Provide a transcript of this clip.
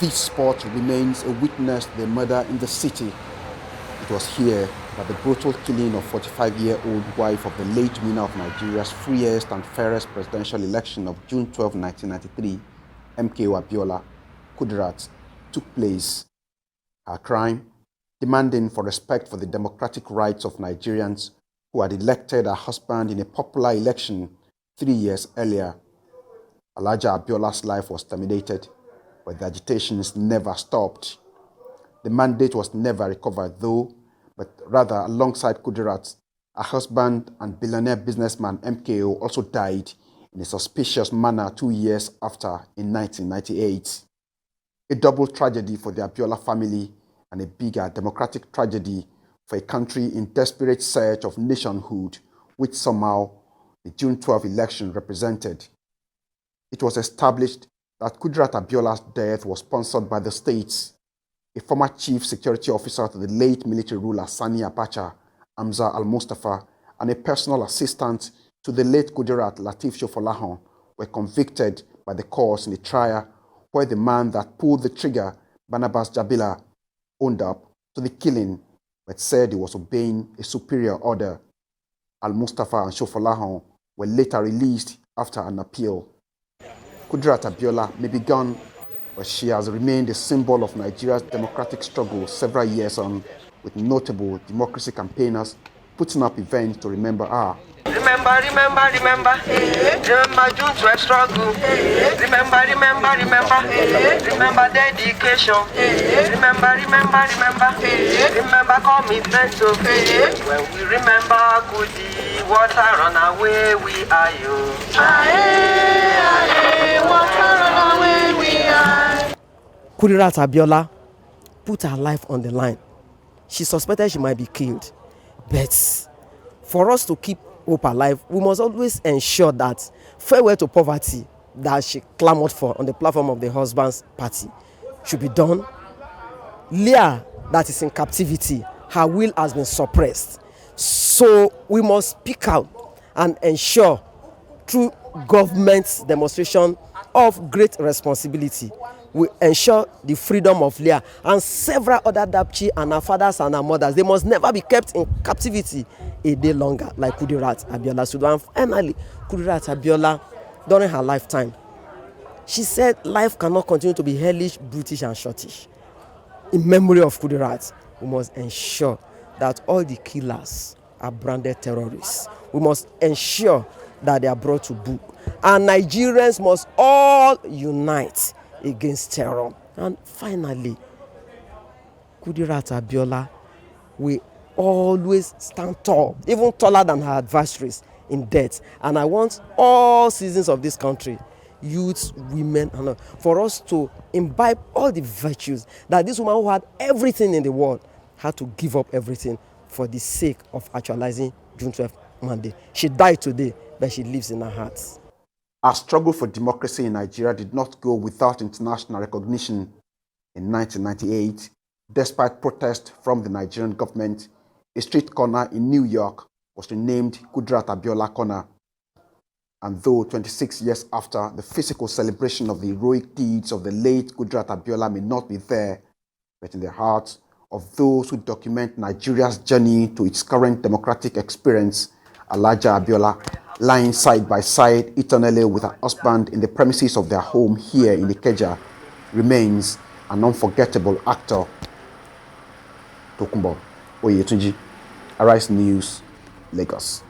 this spot remains a witness to the murder in the city. It was here that the brutal killing of 45-year-old wife of the late winner of Nigeria's freest and fairest presidential election of June 12, 1993, MKO Abiola, Kudirat, took place. Her crime, demanding for respect for the democratic rights of Nigerians who had elected her husband in a popular election 3 years earlier. Alhaja Abiola's life was terminated, but the agitations never stopped. The mandate was never recovered though, but rather alongside Kudirat, her husband and billionaire businessman MKO also died in a suspicious manner 2 years after in 1998. A double tragedy for the Abiola family and a bigger democratic tragedy for a country in desperate search of nationhood, which somehow the June 12 election represented. It was established that Kudirat Abiola's death was sponsored by the states. A former chief security officer to the late military ruler Sani Abacha, Hamza al-Mustafa, and a personal assistant to the late Kudirat Lateef Shofolahon were convicted by the courts in a trial where the man that pulled the trigger, Barnabas Jabila, owned up to the killing but said he was obeying a superior order. Al-Mustafa and Shofolahon were later released after an appeal. Kudirat Abiola may be gone, but she has remained a symbol of Nigeria's democratic struggle several years on, with notable democracy campaigners putting up events to remember her. Remember June 12 struggle. Remember dedication. Remember commitment. When we remember Kudi, water run away, we are you. Water run away, we are. Kudirat Abiola put her life on the line. She suspected she might be killed, but for us to keep hope alive, we must always ensure that farewell to poverty that she clamored for on the platform of the husband's party should be done. Leah, that is in captivity, her will has been suppressed. So we must speak out and ensure through government's demonstration of great responsibility, we ensure the freedom of Leah and several other Dapchi and her fathers and her mothers. They must never be kept in captivity a day longer, like Kudirat Abiola. So, and finally, Kudirat Abiola, during her lifetime, she said life cannot continue to be hellish, brutish, and shortish. In memory of Kudirat, we must ensure that all the killers are branded terrorists. We must ensure that they are brought to book. And Nigerians must all unite against terror. And finally, Kudirat Abiola will always stand tall, even taller than her adversaries in death. And I want all citizens of this country, youths, women, and for us to imbibe all the virtues that this woman who had everything in the world had to give up everything for the sake of actualizing June 12 mandate. She died today, but she lives in our hearts. Our struggle for democracy in Nigeria did not go without international recognition. In 1998, despite protest from the Nigerian government, a street corner in New York was renamed Kudirat Abiola Corner. And though 26 years after, the physical celebration of the heroic deeds of the late Kudirat Abiola may not be there, but in the hearts of those who document Nigeria's journey to its current democratic experience, Alhaja Abiola, lying side by side eternally with her husband in the premises of their home here in Ikeja, remains an unforgettable actor. Tokunbo Oyetunji, Arise News, Lagos.